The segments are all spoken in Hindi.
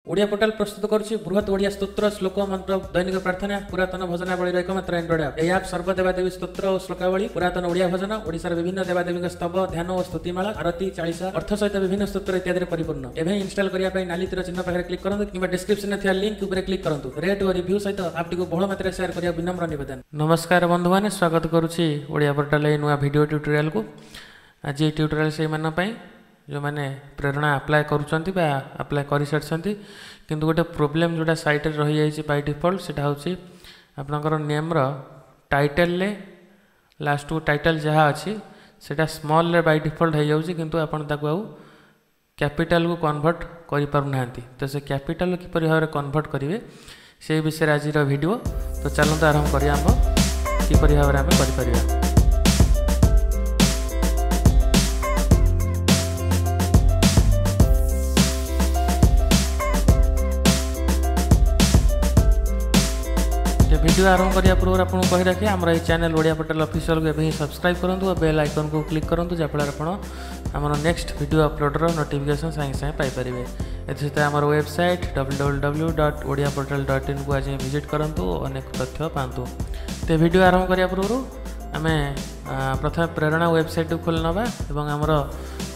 ओडिया पोर्टाल प्रस्तुत करुच्ची बृहत ओडिया स्तोत्र श्लोक मंत्र दैनिक प्रार्थना पुरातन भजनावली एकमात्र एंड्रॉइड ऐप। यह ऐप सर्वदेवादेवी स्तोत्र और श्लोकावली पुरातन ओडिया भजन ओडिशार विभिन्न देवादेवी स्तव ध्यान और स्तुतिमाला आरती चालीसा अर्थ सहित विभिन्न स्तोत्र इत्यादि परिपूर्ण। एवं इंस्टॉल करने नाली तीर चिन्ह पाखे क्लिक करूँ कि डिस्क्रिप्शन में लिंक उपर क्लिक करूँ। रेट और रिव्यू सहित आपटी को बहुल मात्रा शेयर करने विनम्र निवेदन। नमस्कार बंधु मैंने स्वागत करुच्ची ओडिया पोर्टाल नुआ वीडियो ट्यूटोरियल को। आज ये ट्यूटोरियल से जो मैंने प्रेरणा अप्लाई करुँच अप्लाई कर सारी किंतु गोटे प्रोब्लेम जोटा साइट रही जाइए बाय डिफॉल्ट सेटा होची आपनकर नेम रो टाइटल ले लास्ट को टाइटल जहाँ अच्छी सेटा स्मॉल ले बाय डिफॉल्ट हो जाउची किंतु आपन ताको आउ कैपिटल को कन्वर्ट करि पारु नांती। तो से कैपिटल किपरि भाव कन्वर्ट करिवे से विषय आज वीडियो। तो चलते आरंभ करिया हम किपरि भाव आम करि परिबा। वीडियो आरंभ करने पूर्व आपको कही रखे आम ये चैनल ओडिया पोर्टल ऑफिशियल को भी सब्सक्राइब करूँ और बेल आइकन को क्लिक करूँ जहाँफल आप नेक्स्ट वीडियो अपलोडर नोटिफिकेशन सागे सागे पाइपर। एसत आम वेबसाइट www.odiaportal.in को आज विजिट करूँ अनेक तथ्य पातु। तो वीडियो आरंभ करने पूर्व आम प्रथम प्रेरणा वेबसाइट को खोल नवा और आमर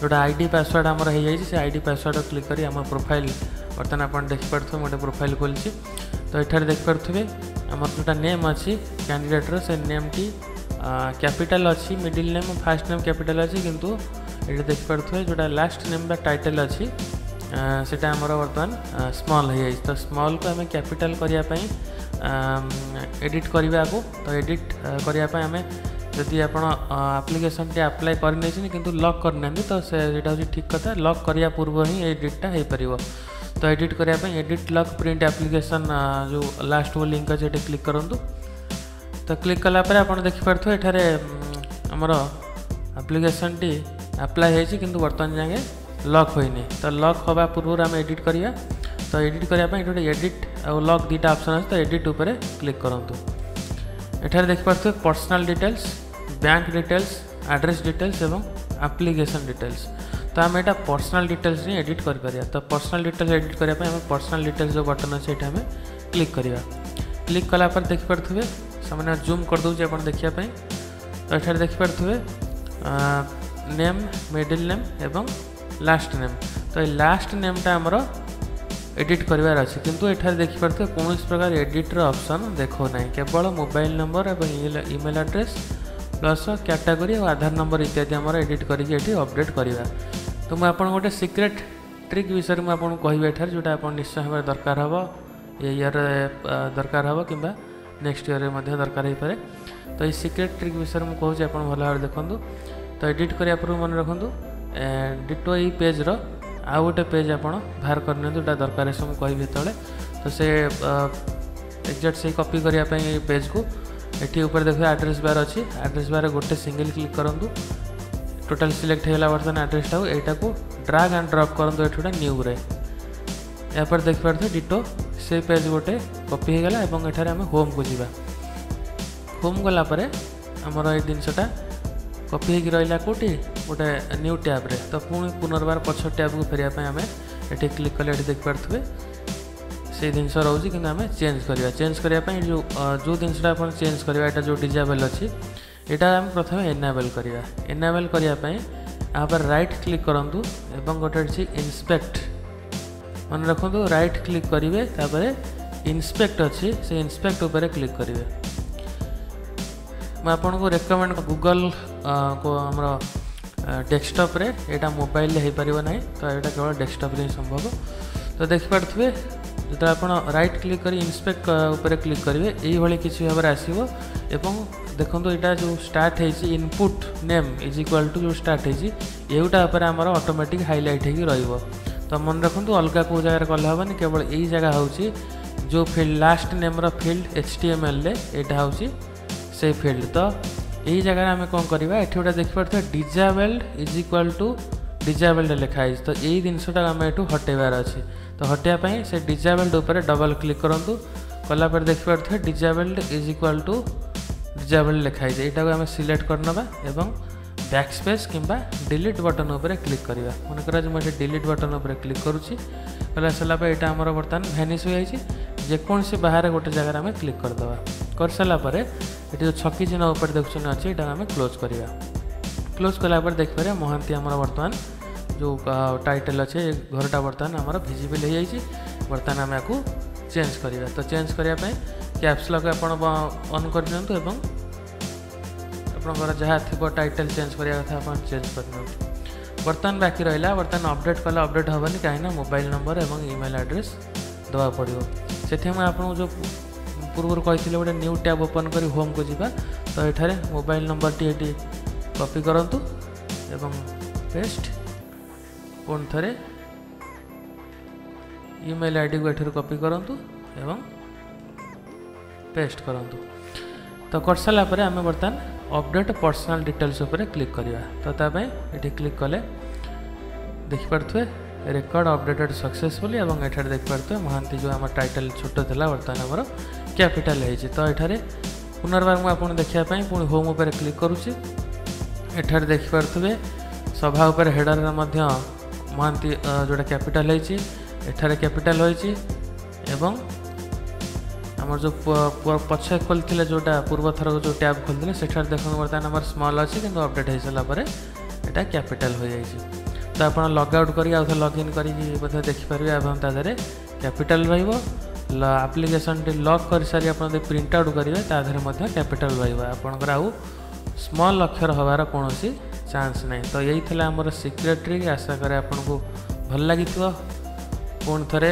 जोटा आईडी पासवर्ड आमर हो जाए से आईडी पासवर्ड क्लिक कर आम प्रोफाइल बर्तमान आप देखिपे गोटे प्रोफाइल खोली। तो ये देखिपे आमर जोटा नेम अच्छी कैंडिडेटर से नेम टी कैपिटल अच्छी middle name fast name capital अच्छी किंतु ये देखिपे जोटा लास्ट नेम बा टाइटल अच्छी सेटा आमर बर्तमान स्मॉल हो जाए। तो स्मॉल को आम कैपिटल करने एडिट करने को तो एडिट करने आम जदि आप आप्लिकेसन टी अप्लाई करनी किंतु लॉक करना तो सेटा ठीक कथा लॉक करने पूर्व ही एडिटा हो पार। तो एडिट करने एडिट लॉक प्रिंट एप्लिकेशन जो लास्ट वो लिंक अच्छे क्लिक करूँ। तो क्लिक कलापर आप देखिपे एठारे आमर एप्लिकेशन टी अप्लाई होती किंतु बर्तमान जाए लॉक होनी। तो लॉक हवा पूर्व आम एडिट करिया। तो एडिट करने गोटे एडिट और लॉक दुटा ऑप्शन अच्छे तो एडिट उपर क्लिक करूँ। एठारे देखिपे personal details bank details address details एवं एप्लिकेशन डिटेल्स। तो आम यहाँ पर्सनल डिटेल्स ही एडिट करें। तो पर्सनल डिटेल्स एडिट करने आम पर्सनल डिटेल्स जो बटन अच्छे ये क्लिक करवा। क्लिक कलापर देखिपे से जूम कर दूसरे आप देखापी। तो ये देखिपे नेम मिडिल नेम एवं लास्ट नेम। तो ये लास्ट नेमटा आमर एडिट करार अच्छे किंतु ये देखिपे कौन प्रकार एडिटर ऑप्शन देखो ना केवल मोबाइल नंबर और ईमेल एड्रेस प्लस कैटेगरी और आधार नंबर इत्यादि आमर एडिट करके अपडेट करवा। तो मुझे आपको गोटे सिक्रेट ट्रिक विषय में आपको कहि एठार जोटा आप निश्चय भाव दरकार हम ये ईयर दरकार हम कि नेक्स्ट ईयर में दरकार हो पाए। तो ये सिक्रेट ट्रिक विषय में कहूँ आप भल भाव देखूँ। तो एडिट करने पूर्व मन रखुँ डिटो ये पेज आउ गोटे पेज आप बाहर करनी जोटा दरकार है मुझे कहि जो। तो से एक्जाक्ट से कॉपी करने पेज को ये ऊपर देखिए एड्रेस बार अच्छी एड्रेस बार गोटे सिंगल क्लिक करूँ। टोटाल सिलेक्ट होगा बर्तमान एड्रेसटा यहाँ को ड्रैग एंड ड्रॉप करूँ ये न्यू रे या पर देखिपे डिटो से पेज गोटे कॉपी होगला और ये आम होम को जीवा। होम गलापर आमर ये जिनसा कॉपी हो रहा कौटी गोटे न्यू टैब रे। तो पुणी पुनर्बार पछ टैब को फेरिया आम ये क्लिक कले देखिपे से जिनस रोचे कि आम चेंज करवा। चेंज करने जो जिनसा आप चेंज करवा यहाँ जो डिजेबल अच्छी यहाँ आम प्रथम एनेबल करवा। एनेबल करने यहाँ पर राइट क्लिक करूँ और गोटे अच्छी इन्स्पेक्ट मन रखु राइट क्लिक करेंगे तापर इन्स्पेक्ट अच्छी से इन्स्पेक्ट उपर क्लिक करेंगे। मैं आपको रेकमेंड गूगल को आमर डेस्कटॉप रे यहाँ मोबाइल हो पार ना तो यहाँ केवल डेस्कटॉप ही संभव। तो देखिपे जो आप राइट क्लिक कर इन्स्पेक्ट उपर क्लिक करेंगे ये किसी भाव आसो। देखो यहाँ जो स्टार्ट है input name is equal to जो स्टार्ट है आमर ऑटोमेटिक हाईलाइट हो। तो मन रखु अलग कौ जगह कले हेनी केवल यही जगह हूँ जो field last name field HTML यहाँ हूँ से फील्ड। तो यही जगह आम कौन करवा ये गोटे देखिपे disabled is equal to disabled लिखाई। तो यही जिनसा आम यू हटेबार अच्छे। तो हटापी से डिजेबल्ड उपर डबल क्लिक करूँ कलापर देखिपे disabled is equal to disabled लिखाई यहाँ आम सिलेक्ट करनवा एवं बैकस्पेस किंबा डिलीट बटन उपर क्लिक करवा मनकर आज मुझे डिलीट बटन उपर क्लिक करुच्ची कला सारापर यहाँ आमर बर्तमान भैनिश हो जाए जेकोसी बाहर गोटे जगार आम क्लिक करदे कर सारापर ये जो छकी चिन्ह उपर देखुन अच्छे यहाँ आम क्लोज करवा क्लोज कलापर देखिए महांती आमर बर्तमान जो टाइटल अच्छे घरटा बर्तमान आमर भिजिबल हो जाए बर्तमान आम आपको चेंज करवा तो चेंज करने कैप्स लॉक ऑन कर दिंतु एवं आपंकर जहाँ थी टाइटल चेंज करने कथा आप चेंज कर बर्तमान बाकी रहा बर्तमान अपडेट कले अपडेट हेनी कहीं मोबाइल नंबर और ईमेल एड्रेस दवा पड़ो से आपको जो पूर्व कही गोटे न्यू टैब ओपन कर होम को जीवा तो ये मोबाइल नंबर टी कॉपी करंतु एवं पेस्ट पुणी थे ईमेल आईडी को ये कॉपी करंतु एवं पेस्ट करंतु तो कर सारापर आम बर्तमान अपडेट पर्सनल डिटेल्स उपर क्लिक करवा तो ये क्लिक कले देखिपे रेकर्ड अपडेटेड सक्सेसफुली और ये देखिपे महांती जो आम टाइटल छोट था बर्तमान आमर कैपिटल है तो ये पुनर्बार मुझे देखापी पुणी होम उपर क्लिक करुच्ची एठार देखिपे सभा उपर हेडर महांती जोटा कैपिटल है कैपिटल होती आमर जो पछे खोलते जोटा पूर्व थर जो टैब खोलते से देखो बर्तमान आम स्मॉल अच्छी कि अपडेट हो सारापर यहाँ कैपिटल हो जाए तो आप लग आउट कर लॉगिन कर देखिपारे एवं तादे कैपिटल आप्लिकेसन लॉक कर सारी आप प्रिंट आउट करेंगे तादे कैपिटल रपर आउ स्मॉल अक्षर हबार कौन चांस नहीं तो यही थी आमर सिक्रेट ट्रिक आशा करें आपको भल लगी पुणी थे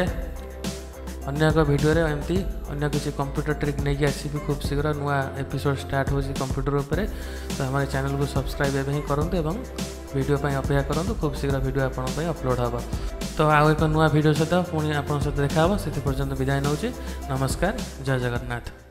अन्य एक वीडियो एमती अन्य किसी कंप्यूटर ट्रिक नहीं आसबि खूब शीघ्र नुआ एपिसोड स्टार्ट हो कंप्यूटर उपर तो हमारे चैनल को सब्सक्राइब एवं करूँ एवं वीडियो पर अपेक्षा करूँ खूब शीघ्र वीडियो आपंप अपलोड हम तो आउ एक नुआ वीडियो सहित पुणी आप सहित देखा से पर्यंत विदाय नौ नमस्कार जय जगन्नाथ।